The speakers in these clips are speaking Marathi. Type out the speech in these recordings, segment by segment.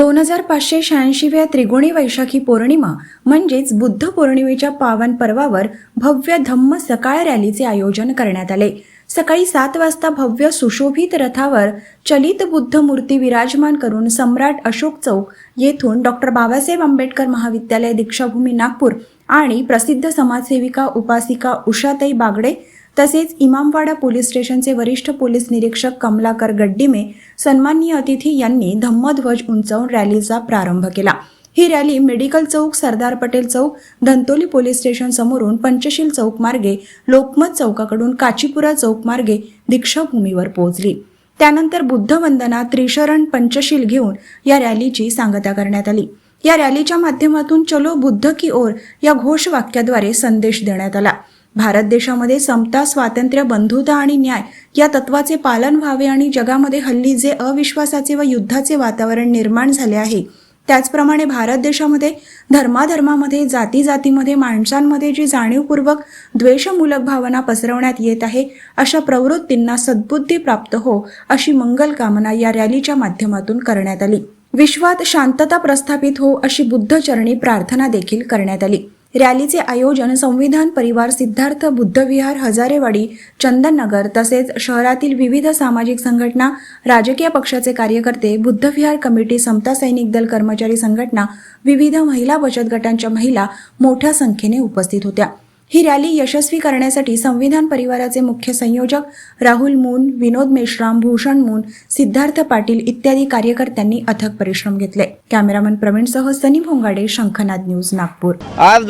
2586व्या त्रिगुणी वैशाखी पौर्णिमा म्हणजेच बुद्ध पौर्णिमेच्या पावन पर्वावर भव्य धम्म सकाळ रॅलीचे आयोजन करण्यात आले। सकाळी 7 वाजता भव्य सुशोभित रथावर चलित बुद्ध मूर्ती विराजमान करून सम्राट अशोक चौक येथून डॉक्टर बाबासाहेब आंबेडकर महाविद्यालय दीक्षाभूमी नागपूर आणि प्रसिद्ध समाजसेविका उपासिका उषाताई बागडे तसेच इमामवाडा पोलीस स्टेशनचे वरिष्ठ पोलीस निरीक्षक कमलाकर गड्डीमे सन्माननीय अतिथी यांनी धम्मध्वज उंचावून रॅलीचा प्रारंभ केला। ही रॅली मेडिकल चौक, सरदार पटेल चौक, धंतोली पोलीस स्टेशन समोरून पंचशील चौक मार्गे लोकमत चौकाकडून काचीपुरा चौक मार्गे दीक्षाभूमीवर पोहोचली। त्यानंतर बुद्ध वंदना, त्रिशरण, पंचशील घेऊन या रॅलीची सांगता करण्यात आली। या रॅलीच्या माध्यमातून चलो बुद्ध की ओर या घोषवाक्याद्वारे संदेश देण्यात आला। भारत देशामध्ये समता, स्वातंत्र्य, बंधुता आणि न्याय या तत्वाचे पालन व्हावे आणि जगामध्ये हल्ली जे अविश्वासाचे व युद्धाचे वातावरण निर्माण झाले आहे त्याचप्रमाणे भारत देशामध्ये धर्माधर्मामध्ये, जातीजातीमध्ये, माणसांमध्ये जी जाणीवपूर्वक द्वेषमूलक भावना पसरवण्यात येत आहे अशा प्रवृत्तींना सद्बुद्धी प्राप्त हो अशी मंगल कामना या रॅलीच्या माध्यमातून करण्यात आली। विश्वात शांतता प्रस्थापित हो अशी बुद्धचरणी प्रार्थना देखील करण्यात आली। रॅलीचे आयोजन संविधान परिवार, सिद्धार्थ बुद्धविहार, हजारेवाडी, चंदननगर तसेच शहरातील विविध सामाजिक संघटना, राजकीय पक्षाचे कार्यकर्ते, बुद्धविहार कमिटी, समता सैनिक दल कर्मचारी संघटना, विविध महिला बचत गटांच्या महिला मोठ्या संख्येने उपस्थित होत्या। ही रॅली यशस्वी करण्यासाठी संविधान परिवाराचे मुख्य संयोजक राहुल मून, विनोद मेश्राम, भूषण मून, सिद्धार्थ पाटील इत्यादी कार्यकर्त्यांनी अथक परिश्रम घेतले। कॅमेरामन प्रवीणसह सनी भोंगाडे, शंखनाद न्यूज, नागपूर। आज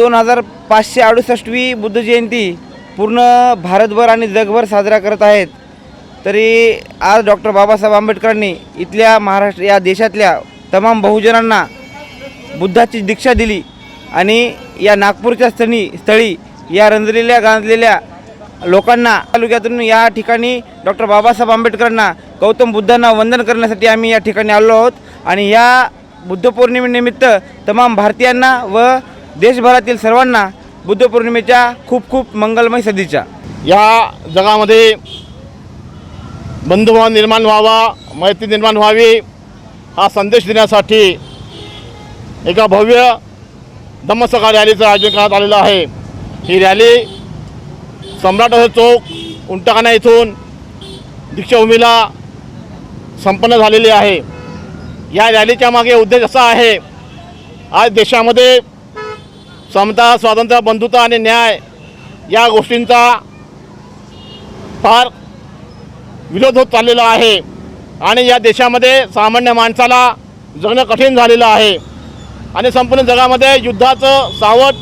2568वी बुद्ध जयंती पूर्ण भारतभर आणि जगभर साजरा करत आहेत। तरी आज डॉक्टर बाबासाहेब आंबेडकरांनी इथल्या महाराष्ट्र या देशातल्या तमाम बहुजनांना बुद्धाची दीक्षा दिली आणि या नागपूरच्या स्थळी या रंजलेल्या गांजलेल्या लोकांना तालुक्यातून या ठिकाणी डॉक्टर बाबासाहेब आंबेडकरांना, गौतम बुद्धांना वंदन करण्यासाठी आम्ही या ठिकाणी आलो आहोत। आणि या बुद्ध पौर्णिमेनिमित्त तमाम भारतीयांना व देशभरातील सर्वांना बुद्ध पौर्णिमेच्या खूप खूप मंगलमय सदिच्छा। या जगामध्ये बंधुभाव निर्माण व्हावा, मैत्री निर्माण व्हावी हा संदेश देण्यासाठी एका भव्य धम्मसकाळ रॅलीचं आयोजन करण्यात आलेलं आहे। ही रॅली सम्राट अशोक चौक, उंटखाना येथून दीक्षाभूमीला संपन्न झालेली आहे। या रॅलीच्या मागे उद्देश असा आहे, आज देशामध्ये समता, स्वातंत्र्य, बंधुता आणि न्याय या गोष्टींचा फार विरोध होत चाललेला आहे आणि या देशामध्ये सामान्य माणसाला जगणं कठीण झालेलं आहे आणि संपूर्ण जगामध्ये युद्धाचं सावट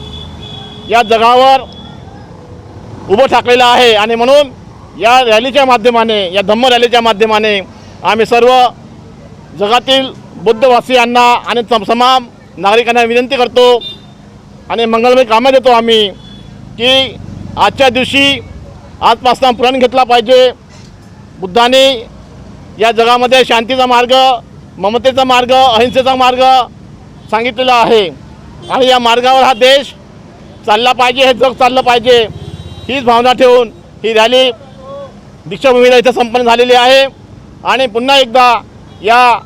या जगावर उभं ठाकलेलं आहे। आणि म्हणून या रॅलीच्या माध्यमाने, या धम्म रॅलीच्या माध्यमाने आम्ही सर्व जगातील बुद्धवासियांना आणि तमाम नागरिकांना विनंती करतो आणि मंगलमय कामं देतो आम्ही की आजच्या दिवशी आजपासून प्रण घेतला पाहिजे। बुद्धाने या जगामध्ये शांतीचा मार्ग, ममतेचा मार्ग, अहिंसेचा मार्ग सांगितलेला आहे आणि या मार्गावर हा देश चालला पाहिजे, हे जग चाललं पाहिजे हीच भावना ठेवून ही रॅली दीक्षाभूमीला इथं संपन्न झालेली आहे। आणि पुन्हा एकदा या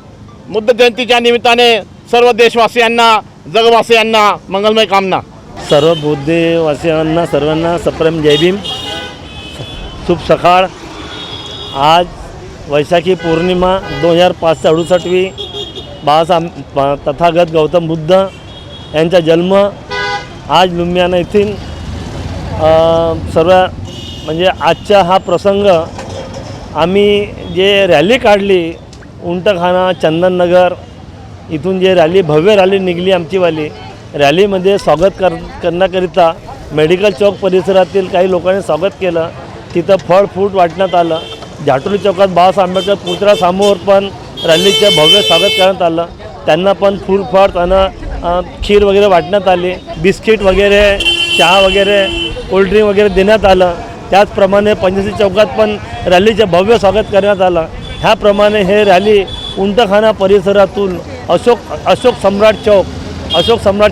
बुद्ध जयंतीच्या निमित्ताने सर्व देशवासियांना, जगवासियांना मंगलमय कामना। सर्व बुद्धवासियांना सर्वांना सप्रेम जय भीम। शुभ सकाळ। आज वैशाखी पौर्णिमा 2568वी बाबासाहेब तथागत गौतम बुद्ध यांचा जन्म आज लुंबियाना येथील सर्व म्हणजे आजचा हा प्रसंग आम्ही जे रॅली काढली उंटखाना, चंदननगर इथून जे रॅली, भव्य रॅली निघली आमचीवाली, रॅलीमध्ये स्वागत करण्याकरिता मेडिकल चौक परिसरातील काही लोकांनी स्वागत केलं। तिथं फळ फ्रूट वाटण्यात आलं। झाटोली चौकात बाबासाहेब आंबेडकर पुतळ्यासमोर पण रॅलीचं भव्य स्वागत करण्यात आलं। त्यांना पण फूल फळ आणि खीर वगैरे वाटण्यात आली, बिस्किट वगैरे, चहा वगैरे, कोल्ड्रिंक वगैरे देण्यात आलं। त्याचप्रमाणे पंचशील चौकात पण रॅलीचं भव्य स्वागत करण्यात आलं। ह्याप्रमाणे हे रॅली उंटखाना परिसरातून अशोक सम्राट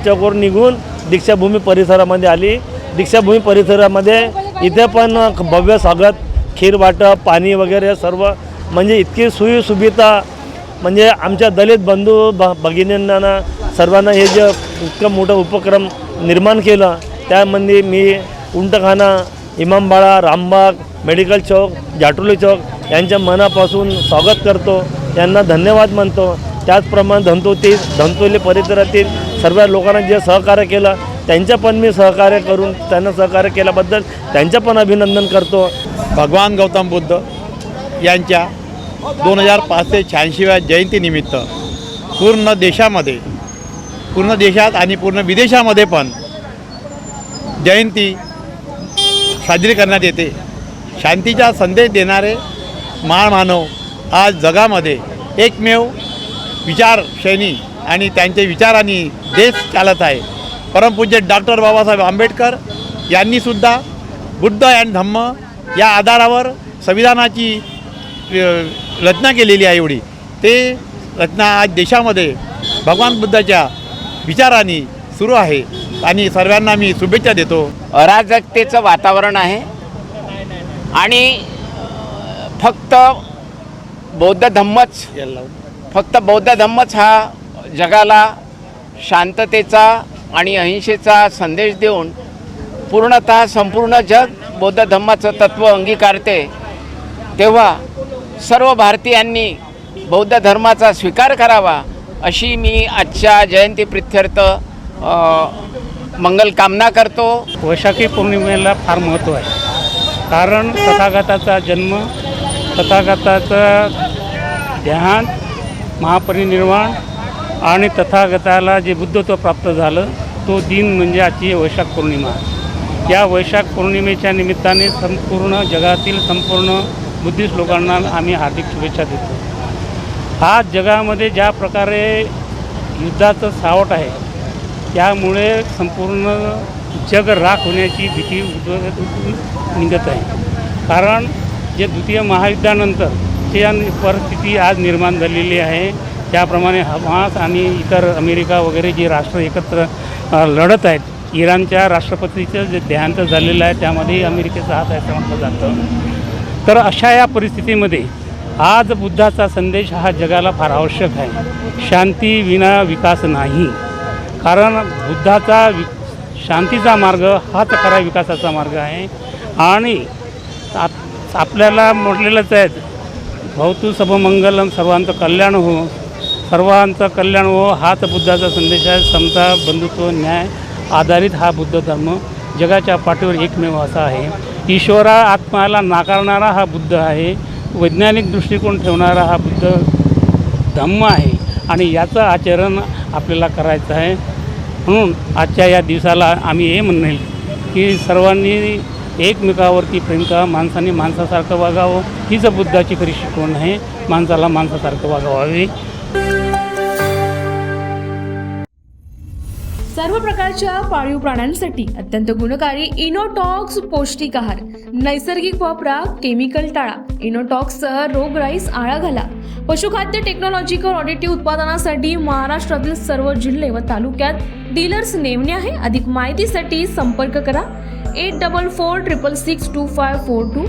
चौकवर निघून दीक्षाभूमी परिसरामध्ये आली। दीक्षाभूमी परिसरामध्ये इथे पण भव्य स्वागत, खीर वाटप, पाणी वगैरे सर्व म्हणजे इतकी सुविधा म्हणजे आमच्या दलित बंधू भगिनींना सर्वांना हे जे इतकं मोठं उपक्रम निर्माण केलं त्यामध्ये मी उंटखाना, इमामबाळा, रामबाग, मेडिकल चौक, जाटोली चौक यांच्या मनापासून स्वागत करतो, त्यांना धन्यवाद म्हणतो. त्याचप्रमाणे धंतोली परिसरातील सर्व लोकांना जे सहकार्य केलं त्यांचं पण मी सहकार्य करून त्यांना सहकार्य केल्याबद्दल त्यांचं पण अभिनंदन करतो. भगवान गौतम बुद्ध यांच्या 2586व्या जयंतीनिमित्त पूर्ण देशात आणि पूर्ण विदेशामध्ये पण जयंती साजरी करण्यात येते. शांतीचा संदेश देणारे महामानव आज जगामध्ये एकमेव विचारशैनी आणि त्यांच्या विचारांनी देश चालत आहे. परमपूज्य डॉक्टर बाबासाहेब आंबेडकर यांनीसुद्धा बुद्ध आणि धम्म या आधारावर संविधानाची रचना केलेली आहे. एवढी ते रचना आज देशामध्ये भगवान बुद्धाच्या विचारांनी सुरू आहे आणि सर्वांना मी शुभेच्छा देतो. अराजकतेचं वातावरण आहे आणि फक्त बौद्ध धम्मच हा जगाला शांततेचा आणि अहिंसेचा संदेश देऊन पूर्णतः संपूर्ण जग बौद्ध धम्माचं तत्त्व अंगीकारते. तेव्हा सर्व भारतीयांनी बौद्ध धर्माचा स्वीकार करावा अशी मी आजच्या जयंतीप्रित्यर्थ मंगल कामना करतो. वैशाखी पौर्णिमेला फार महत्त्व आहे, कारण तथागताचा जन्म, तथागताचं देहांत, महापरिनिर्वाण आणि तथागताला जे बुद्धत्व प्राप्त झालं तो दिन म्हणजे आजची वैशाख पौर्णिमा. या वैशाख पौर्णिमेच्या निमित्ताने संपूर्ण जगातील संपूर्ण बुद्धिस्ट लोकांना आम्ही हार्दिक शुभेच्छा देतो. आज जगामध्ये ज्या प्रकारे युद्धाचं सावट आहे त्यामुळे संपूर्ण जग राख होण्याची भीती निघत आहे. कारण जे द्वितीय महायुद्धानंतर जी परिस्थिती आज निर्माण झालेली आहे त्याप्रमाणे हमास आणि इतर अमेरिका वगैरे जे राष्ट्र एकत्र लढत आहेत. इराणच्या राष्ट्रपतीचं जे देहांत झालेलं आहे त्यामध्ये अमेरिकेचा हात आहे असं म्हटलं जातं. तर अशा या परिस्थितीमध्ये आज बुद्धाचा संदेश हा जगाला फार आवश्यक आहे. शांती विना विकास नाही, कारण बुद्धाचा शांतीचा मार्ग हाच खरा विकासाचा मार्ग आहे. आणि आपल्याला म्हटलेलंच आहे, भवतु सबमंगलम, सर्वांचं कल्याण हो, सर्वांचं कल्याण हो हाच बुद्धाचा संदेश आहे. समता, बंधुत्व, न्याय आधारित हा बुद्ध धर्म जगाच्या पाठीवर एकमेव असा आहे. ईश्वरा आत्म्याला नाकारणारा हा बुद्ध आहे, वैज्ञानिक दृष्टिकोन ठेवणारा हा बुद्ध धम्म आहे आणि याचं आचरण आपल्याला करायचं आहे. म्हणून आजच्या या दिवसाला आम्ही हे म्हणेल की सर्वांनी एकमेकावरती प्रेम करा, माणसाने माणसासारखं वागावं, हीच बुद्धाची खरी शिकवण आहे. माणसाला माणसासारखं वागावे. सर्व प्रकारच्या पाळीव प्राण्यांसाठी अत्यंत गुणकारी इनोटॉक्स पौष्टिक आहार. नैसर्गिक वापरा, केमिकल टाळा. इनोटॉक्ससह रोगराईस आळा घाला. पशुखाद्य टेक्नॉलॉजिकल ऑडिटिव्ह उत्पादनासाठी महाराष्ट्रातील सर्व जिल्हे व तालुक्यात डीलर्स नेमणे आहे. अधिक माहितीसाठी संपर्क करा 8446625542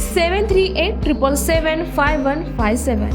73877755157.